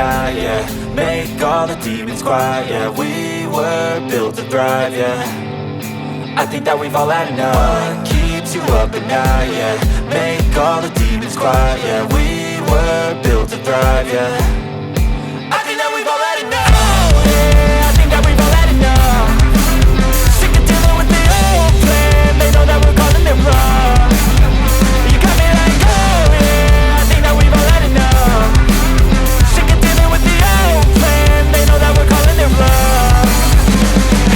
night, yeah. Make all the demons quiet, yeah. We were built to thrive, yeah. I think that we've all had enough. What keeps you up at night, yeah. Make all the demons quiet, yeah. We were built to thrive, yeah. I think that we've all had enough. Oh yeah, I think that we've all had enough. Sick of dealing with the old plan. They know that we're calling it wrong. You got me like, oh yeah, I think that we've all had enough. Sick of dealing with the old plan. They know that we're calling it wrong.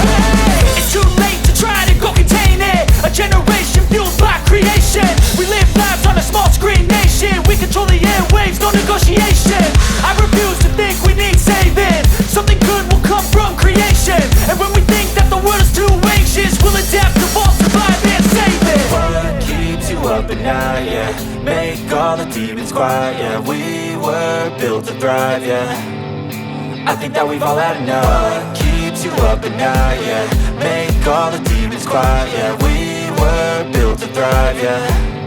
Hey, it's too late to try to go contain it. A generation fueled by creation. We live lives on a small screen nation. We control the airwaves, no negotiation. I refuse to think we need saving. Something good will come from creation. And when we think that the world is too anxious, we'll adapt, evolve, survive and save it. What keeps you up at night, yeah. Make all the demons quiet, yeah. We were built to thrive, yeah. I think that we've all had enough. What keeps you up at night, yeah. Make all the demons quiet, yeah. We were built to thrive, yeah.